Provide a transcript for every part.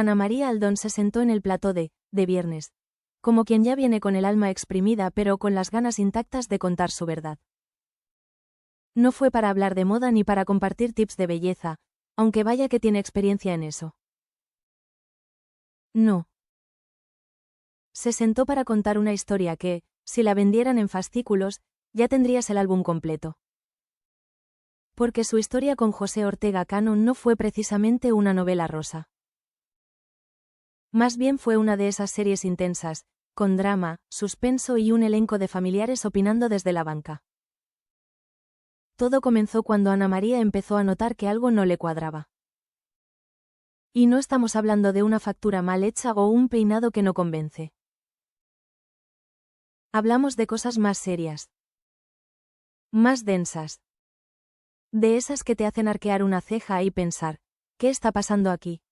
Ana María Aldón se sentó en el plató de viernes, como quien ya viene con el alma exprimida pero con las ganas intactas de contar su verdad. No fue para hablar de moda ni para compartir tips de belleza, aunque vaya que tiene experiencia en eso. No. Se sentó para contar una historia que, si la vendieran en fascículos, ya tendrías el álbum completo. Porque su historia con José Ortega Cano no fue precisamente una novela rosa. Más bien fue una de esas series intensas, con drama, suspenso y un elenco de familiares opinando desde la banca. Todo comenzó cuando Ana María empezó a notar que algo no le cuadraba. Y no estamos hablando de una factura mal hecha o un peinado que no convence. Hablamos de cosas más serias. Más densas. De esas que te hacen arquear una ceja y pensar, ¿qué está pasando aquí?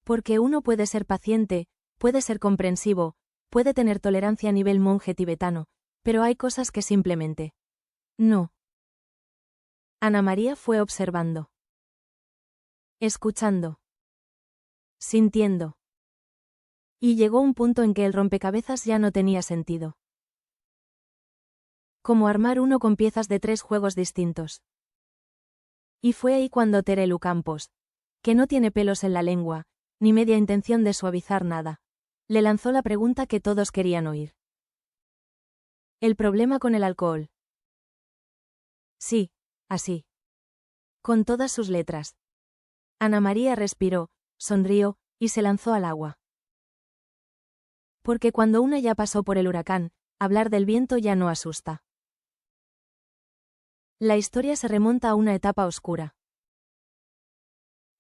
Porque uno puede ser paciente, puede ser comprensivo, puede tener tolerancia a nivel monje tibetano, pero hay cosas que simplemente no. Ana María fue observando. Escuchando. Sintiendo. Y llegó un punto en que el rompecabezas ya no tenía sentido. Como armar uno con piezas de 3 juegos distintos. Y fue ahí cuando Terelu Campos, que no tiene pelos en la lengua, ni media intención de suavizar nada, le lanzó la pregunta que todos querían oír. ¿El problema con el alcohol? Sí, así. Con todas sus letras. Ana María respiró, sonrió, y se lanzó al agua. Porque cuando una ya pasó por el huracán, hablar del viento ya no asusta. La historia se remonta a una etapa oscura.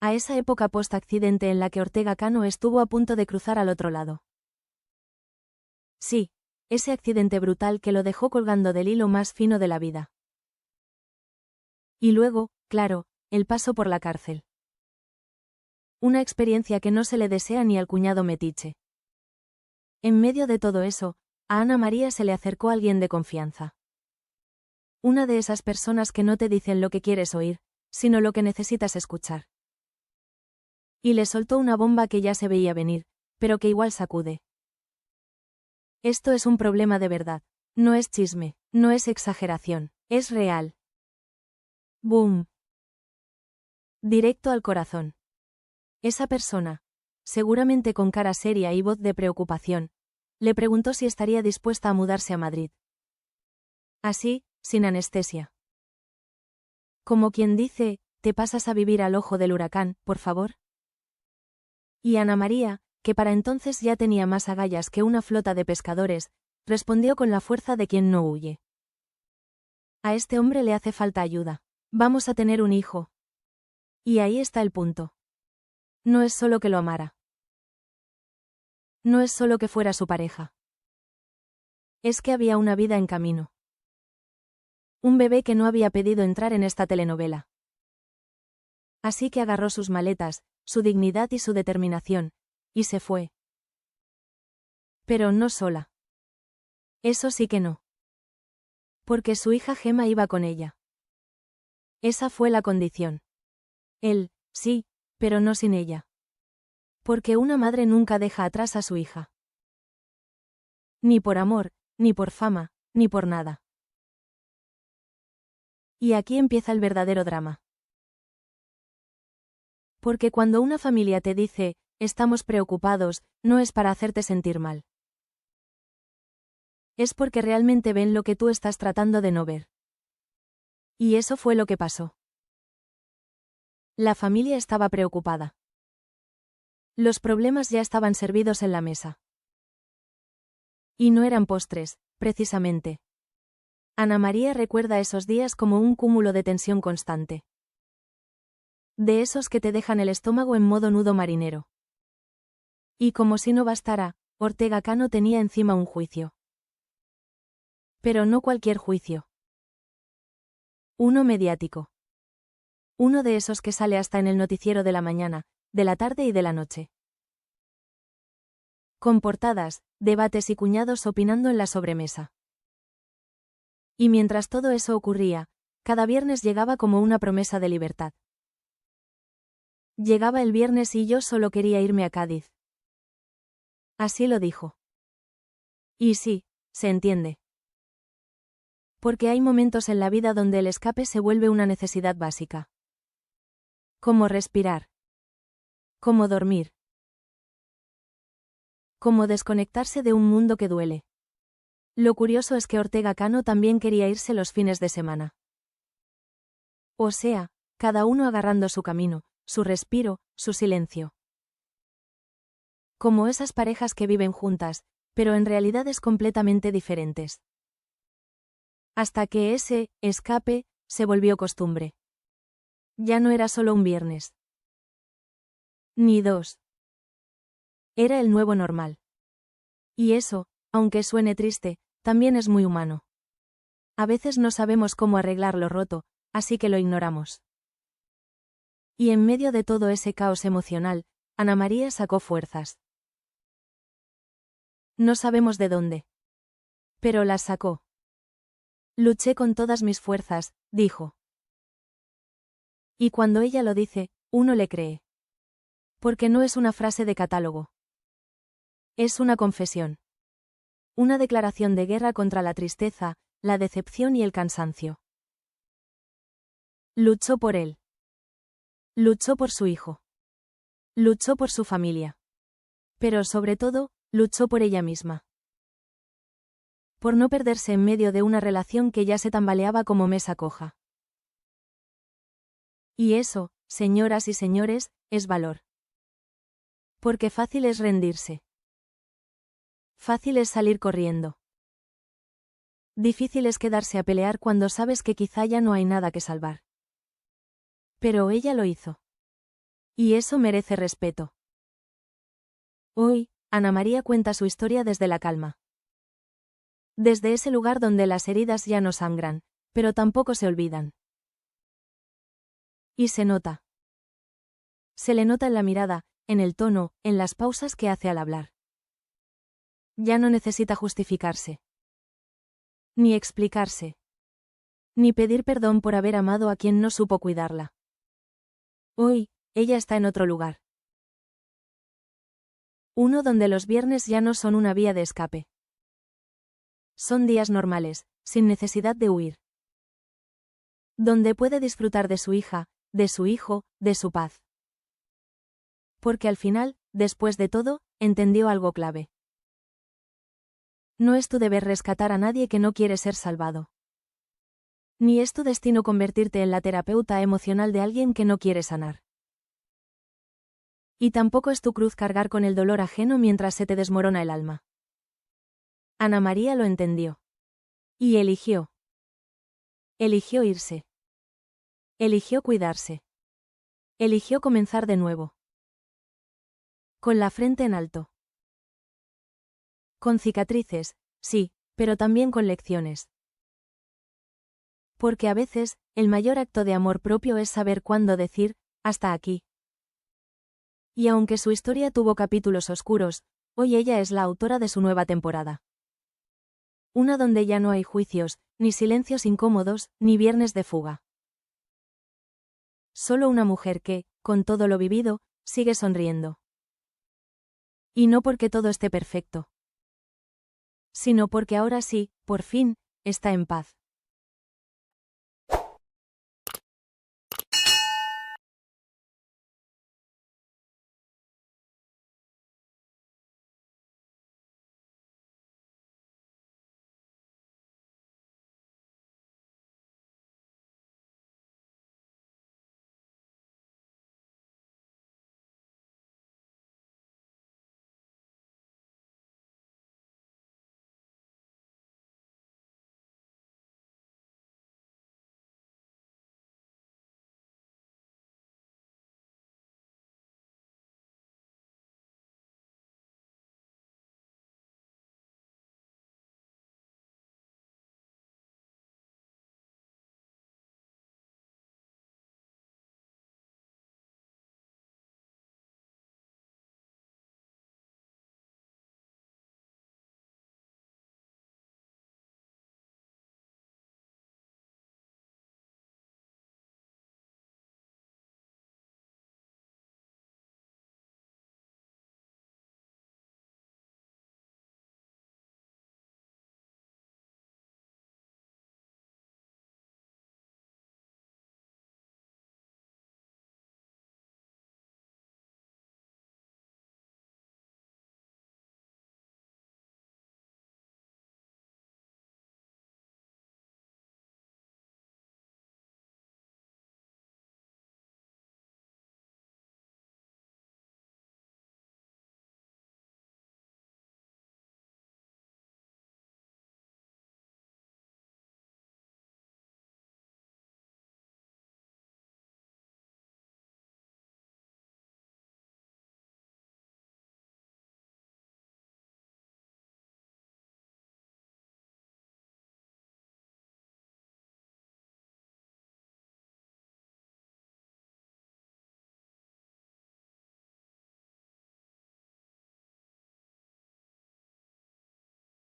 A esa época post-accidente en la que Ortega Cano estuvo a punto de cruzar al otro lado. Sí, ese accidente brutal que lo dejó colgando del hilo más fino de la vida. Y luego, claro, el paso por la cárcel. Una experiencia que no se le desea ni al cuñado metiche. En medio de todo eso, a Ana María se le acercó alguien de confianza. Una de esas personas que no te dicen lo que quieres oír, sino lo que necesitas escuchar. Y le soltó una bomba que ya se veía venir, pero que igual sacude. Esto es un problema de verdad. No es chisme, no es exageración, es real. ¡Boom! Directo al corazón. Esa persona, seguramente con cara seria y voz de preocupación, le preguntó si estaría dispuesta a mudarse a Madrid. Así, sin anestesia. Como quien dice, ¿te pasas a vivir al ojo del huracán, por favor? Y Ana María, que para entonces ya tenía más agallas que una flota de pescadores, respondió con la fuerza de quien no huye. A este hombre le hace falta ayuda. Vamos a tener un hijo. Y ahí está el punto. No es solo que lo amara. No es solo que fuera su pareja. Es que había una vida en camino. Un bebé que no había pedido entrar en esta telenovela. Así que agarró sus maletas, su dignidad y su determinación, y se fue. Pero no sola. Eso sí que no. Porque su hija Gema iba con ella. Esa fue la condición. Él, sí, pero no sin ella. Porque una madre nunca deja atrás a su hija. Ni por amor, ni por fama, ni por nada. Y aquí empieza el verdadero drama. Porque cuando una familia te dice, estamos preocupados, no es para hacerte sentir mal. Es porque realmente ven lo que tú estás tratando de no ver. Y eso fue lo que pasó. La familia estaba preocupada. Los problemas ya estaban servidos en la mesa. Y no eran postres, precisamente. Ana María recuerda esos días como un cúmulo de tensión constante. De esos que te dejan el estómago en modo nudo marinero. Y como si no bastara, Ortega Cano tenía encima un juicio. Pero no cualquier juicio. Uno mediático. Uno de esos que sale hasta en el noticiero de la mañana, de la tarde y de la noche. Con portadas, debates y cuñados opinando en la sobremesa. Y mientras todo eso ocurría, cada viernes llegaba como una promesa de libertad. Llegaba el viernes y yo solo quería irme a Cádiz. Así lo dijo. Y sí, se entiende. Porque hay momentos en la vida donde el escape se vuelve una necesidad básica. Como respirar. Como dormir. Como desconectarse de un mundo que duele. Lo curioso es que Ortega Cano también quería irse los fines de semana. O sea, cada uno agarrando su camino, su respiro, su silencio. Como esas parejas que viven juntas, pero en realidades completamente diferentes. Hasta que ese escape se volvió costumbre. Ya no era solo un viernes. Ni dos. Era el nuevo normal. Y eso, aunque suene triste, también es muy humano. A veces no sabemos cómo arreglar lo roto, así que lo ignoramos. Y en medio de todo ese caos emocional, Ana María sacó fuerzas. No sabemos de dónde. Pero las sacó. Luché con todas mis fuerzas, dijo. Y cuando ella lo dice, uno le cree. Porque no es una frase de catálogo. Es una confesión. Una declaración de guerra contra la tristeza, la decepción y el cansancio. Luchó por él. Luchó por su hijo. Luchó por su familia. Pero sobre todo, luchó por ella misma. Por no perderse en medio de una relación que ya se tambaleaba como mesa coja. Y eso, señoras y señores, es valor. Porque fácil es rendirse. Fácil es salir corriendo. Difícil es quedarse a pelear cuando sabes que quizá ya no hay nada que salvar. Pero ella lo hizo. Y eso merece respeto. Hoy, Ana María cuenta su historia desde la calma. Desde ese lugar donde las heridas ya no sangran, pero tampoco se olvidan. Y se nota. Se le nota en la mirada, en el tono, en las pausas que hace al hablar. Ya no necesita justificarse. Ni explicarse. Ni pedir perdón por haber amado a quien no supo cuidarla. Hoy, ella está en otro lugar. Uno donde los viernes ya no son una vía de escape. Son días normales, sin necesidad de huir. Donde puede disfrutar de su hija, de su hijo, de su paz. Porque al final, después de todo, entendió algo clave. No es tu deber rescatar a nadie que no quiere ser salvado. Ni es tu destino convertirte en la terapeuta emocional de alguien que no quiere sanar. Y tampoco es tu cruz cargar con el dolor ajeno mientras se te desmorona el alma. Ana María lo entendió. Y eligió. Eligió irse. Eligió cuidarse. Eligió comenzar de nuevo. Con la frente en alto. Con cicatrices, sí, pero también con lecciones. Porque a veces, el mayor acto de amor propio es saber cuándo decir, hasta aquí. Y aunque su historia tuvo capítulos oscuros, hoy ella es la autora de su nueva temporada. Una donde ya no hay juicios, ni silencios incómodos, ni viernes de fuga. Solo una mujer que, con todo lo vivido, sigue sonriendo. Y no porque todo esté perfecto. Sino porque ahora sí, por fin, está en paz.